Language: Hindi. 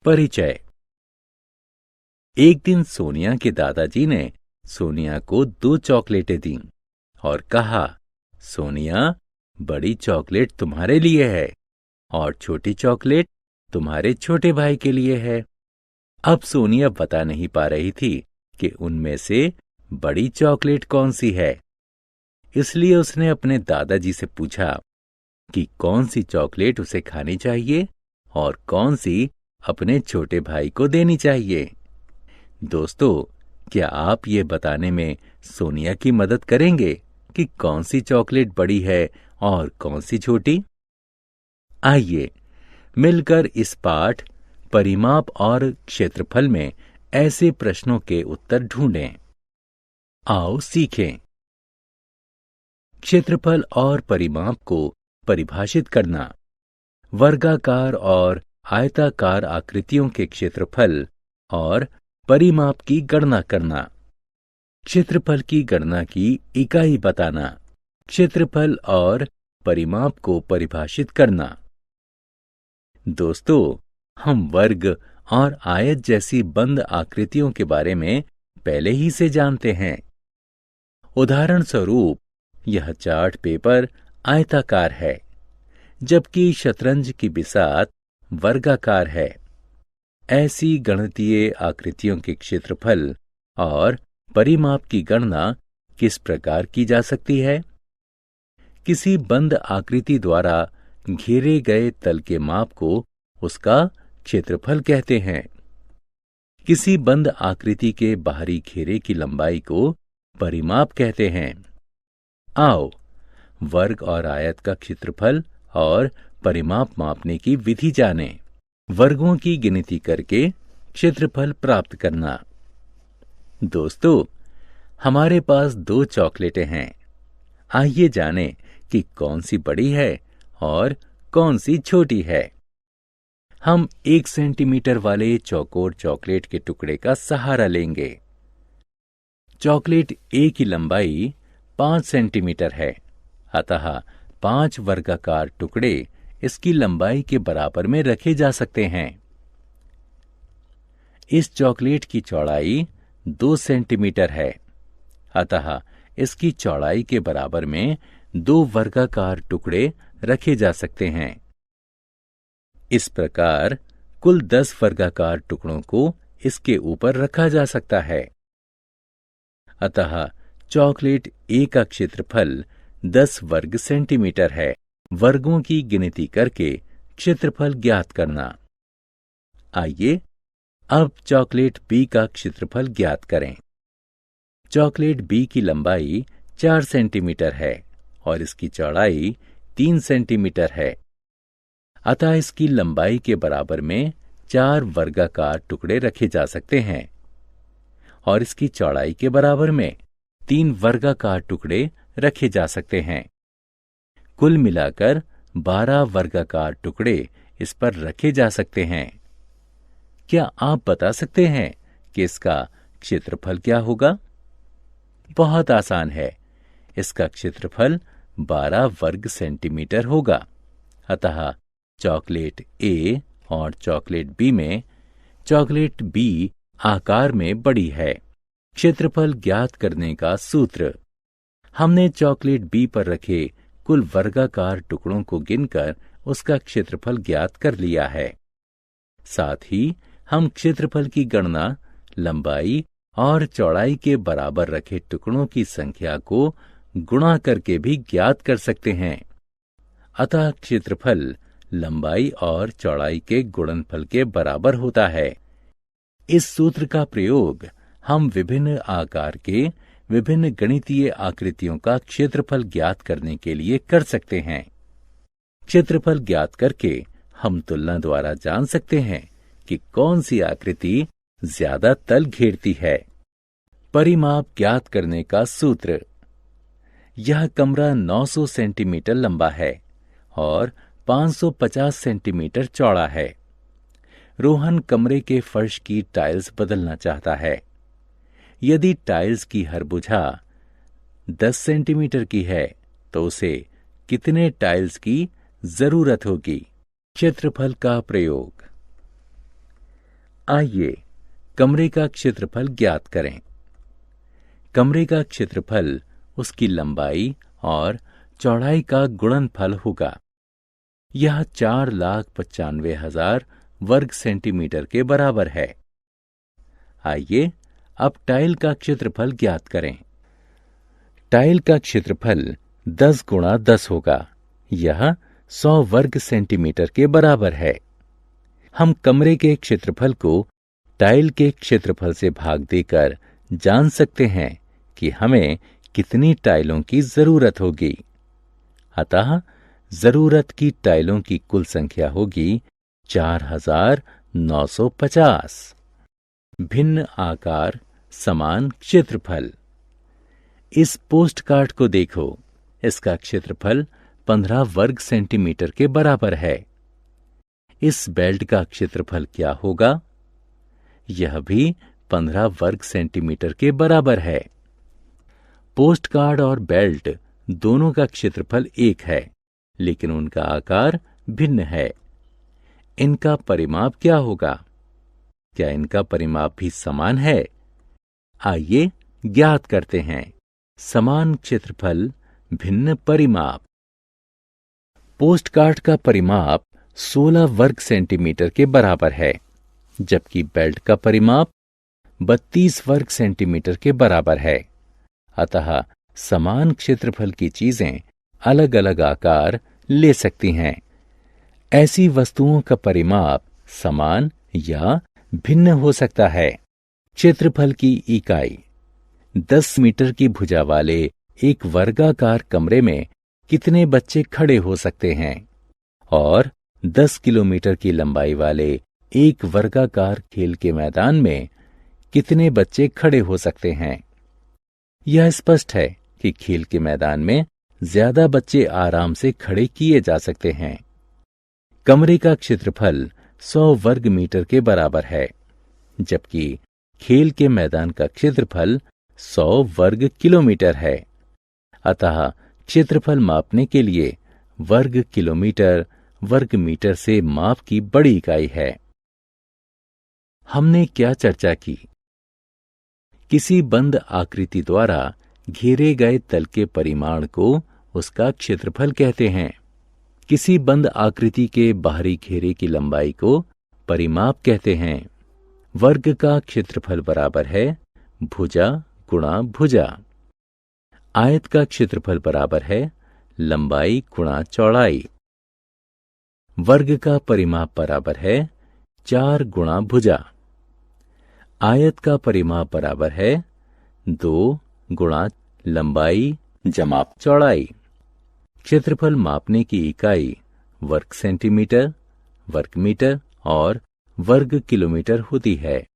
परिचय। एक दिन सोनिया के दादाजी ने सोनिया को 2 चॉकलेटें दी और कहा, सोनिया, बड़ी चॉकलेट तुम्हारे लिए है और छोटी चॉकलेट तुम्हारे छोटे भाई के लिए है। अब सोनिया बता नहीं पा रही थी कि उनमें से बड़ी चॉकलेट कौन सी है, इसलिए उसने अपने दादाजी से पूछा कि कौन सी चॉकलेट उसे खानी चाहिए और कौन सी अपने छोटे भाई को देनी चाहिए। दोस्तों, क्या आप ये बताने में सोनिया की मदद करेंगे कि कौन सी चॉकलेट बड़ी है और कौन सी छोटी? आइए मिलकर इस पाठ परिमाप और क्षेत्रफल में ऐसे प्रश्नों के उत्तर ढूंढें। आओ सीखें। क्षेत्रफल और परिमाप को परिभाषित करना। वर्गाकार और आयताकार आकृतियों के क्षेत्रफल और परिमाप की गणना करना। क्षेत्रफल की गणना की इकाई बताना। क्षेत्रफल और परिमाप को परिभाषित करना। दोस्तों, हम वर्ग और आयत जैसी बंद आकृतियों के बारे में पहले ही से जानते हैं। उदाहरण स्वरूप, यह चार्ट पेपर आयताकार है, जबकि शतरंज की बिसात वर्गाकार है। ऐसी गणितीय आकृतियों के क्षेत्रफल और परिमाप की गणना किस प्रकार की जा सकती है? किसी बंद आकृति द्वारा घेरे गए तल के माप को उसका क्षेत्रफल कहते हैं। किसी बंद आकृति के बाहरी घेरे की लंबाई को परिमाप कहते हैं। आओ वर्ग और आयत का क्षेत्रफल और परिमाप मापने की विधि जानें। वर्गों की गिनती करके क्षेत्रफल प्राप्त करना। दोस्तों, हमारे पास 2 चॉकलेटें हैं। आइए जानें कि कौन सी बड़ी है और कौन सी छोटी है। हम 1 सेंटीमीटर वाले चौकोर चॉकलेट के टुकड़े का सहारा लेंगे। चॉकलेट ए की लंबाई 5 सेंटीमीटर है, अतः 5 वर्गाकार टुकड़े इसकी लंबाई के बराबर में रखे जा सकते हैं। इस चॉकलेट की चौड़ाई 2 सेंटीमीटर है, अतः इसकी चौड़ाई के बराबर में 2 वर्गाकार टुकड़े रखे जा सकते हैं। इस प्रकार कुल 10 वर्गाकार टुकड़ों को इसके ऊपर रखा जा सकता है। अतः चॉकलेट ए का क्षेत्रफल 10 वर्ग सेंटीमीटर है। वर्गों की गिनती करके क्षेत्रफल ज्ञात करना। आइए अब चॉकलेट बी का क्षेत्रफल ज्ञात करें। चॉकलेट बी की लंबाई 4 सेंटीमीटर है और इसकी चौड़ाई 3 सेंटीमीटर है, अतः इसकी लंबाई के बराबर में 4 वर्गाकार टुकड़े रखे जा सकते हैं और इसकी चौड़ाई के बराबर में 3 वर्गाकार टुकड़े रखे जा सकते हैं। कुल मिलाकर 12 वर्गाकार टुकड़े इस पर रखे जा सकते हैं। क्या आप बता सकते हैं कि इसका क्षेत्रफल क्या होगा? बहुत आसान है। इसका क्षेत्रफल 12 वर्ग सेंटीमीटर होगा। अतः चॉकलेट ए और चॉकलेट बी में चॉकलेट बी आकार में बड़ी है। क्षेत्रफल ज्ञात करने का सूत्र। हमने चॉकलेट बी पर रखे कुल वर्गाकार टुकड़ों को गिनकर उसका क्षेत्रफल ज्ञात कर लिया है। साथ ही हम क्षेत्रफल की गणना लंबाई और चौड़ाई के बराबर रखे टुकड़ों की संख्या को गुणा करके भी ज्ञात कर सकते हैं। अतः क्षेत्रफल लंबाई और चौड़ाई के गुणनफल के बराबर होता है। इस सूत्र का प्रयोग हम विभिन्न आकार के विभिन्न गणितीय आकृतियों का क्षेत्रफल ज्ञात करने के लिए कर सकते हैं। क्षेत्रफल ज्ञात करके हम तुलना द्वारा जान सकते हैं कि कौन सी आकृति ज्यादा तल घेरती है। परिमाप ज्ञात करने का सूत्र। यह कमरा 900 सेंटीमीटर लंबा है और 550 सेंटीमीटर चौड़ा है। रोहन कमरे के फर्श की टाइल्स बदलना चाहता है। यदि टाइल्स की हर भुजा 10 सेंटीमीटर की है तो उसे कितने टाइल्स की जरूरत होगी? क्षेत्रफल का प्रयोग। आइए कमरे का क्षेत्रफल ज्ञात करें। कमरे का क्षेत्रफल उसकी लंबाई और चौड़ाई का गुणनफल होगा। यह 4,95,000 वर्ग सेंटीमीटर के बराबर है। आइए अब टाइल का क्षेत्रफल ज्ञात करें। टाइल का क्षेत्रफल 10 गुणा 10 होगा। यह 100 वर्ग सेंटीमीटर के बराबर है। हम कमरे के क्षेत्रफल को टाइल के क्षेत्रफल से भाग देकर जान सकते हैं कि हमें कितनी टाइलों की जरूरत होगी। अतः जरूरत की टाइलों की कुल संख्या होगी 4,950। भिन्न आकार, समान क्षेत्रफल। इस पोस्ट कार्ड को देखो। इसका क्षेत्रफल 15 वर्ग सेंटीमीटर के बराबर है। इस बेल्ट का क्षेत्रफल क्या होगा? यह भी 15 वर्ग सेंटीमीटर के बराबर है। पोस्ट कार्ड और बेल्ट दोनों का क्षेत्रफल एक है, लेकिन उनका आकार भिन्न है। इनका परिमाप क्या होगा? क्या इनका परिमाप भी समान है? आइए ज्ञात करते हैं। समान क्षेत्रफल, भिन्न परिमाप। पोस्ट कार्ड का परिमाप 16 वर्ग सेंटीमीटर के बराबर है, जबकि बेल्ट का परिमाप 32 वर्ग सेंटीमीटर के बराबर है। अतः समान क्षेत्रफल की चीजें अलग अलग आकार ले सकती हैं। ऐसी वस्तुओं का परिमाप समान या भिन्न हो सकता है। क्षेत्रफल की इकाई। 10 मीटर की भुजा वाले एक वर्गाकार कमरे में कितने बच्चे खड़े हो सकते हैं? और 10 किलोमीटर की लंबाई वाले एक वर्गाकार खेल के मैदान में कितने बच्चे खड़े हो सकते हैं? यह स्पष्ट है कि खेल के मैदान में ज्यादा बच्चे आराम से खड़े किए जा सकते हैं। कमरे का क्षेत्रफल 100 वर्ग मीटर के बराबर है, जबकि खेल के मैदान का क्षेत्रफल 100 वर्ग किलोमीटर है। अतः क्षेत्रफल मापने के लिए वर्ग किलोमीटर वर्ग मीटर से माप की बड़ी इकाई है। हमने क्या चर्चा की? किसी बंद आकृति द्वारा घेरे गए तल के परिमाण को उसका क्षेत्रफल कहते हैं। किसी बंद आकृति के बाहरी घेरे की लंबाई को परिमाप कहते हैं। वर्ग का क्षेत्रफल बराबर है भुजा गुणा भुजा। आयत का क्षेत्रफल बराबर है लंबाई गुणा चौड़ाई। वर्ग का परिमाप बराबर है 4 गुणा भुजा। आयत का परिमाप बराबर है 2 गुणा लंबाई जमा चौड़ाई। क्षेत्रफल मापने की इकाई वर्ग सेंटीमीटर, वर्ग मीटर और वर्ग किलोमीटर होती है।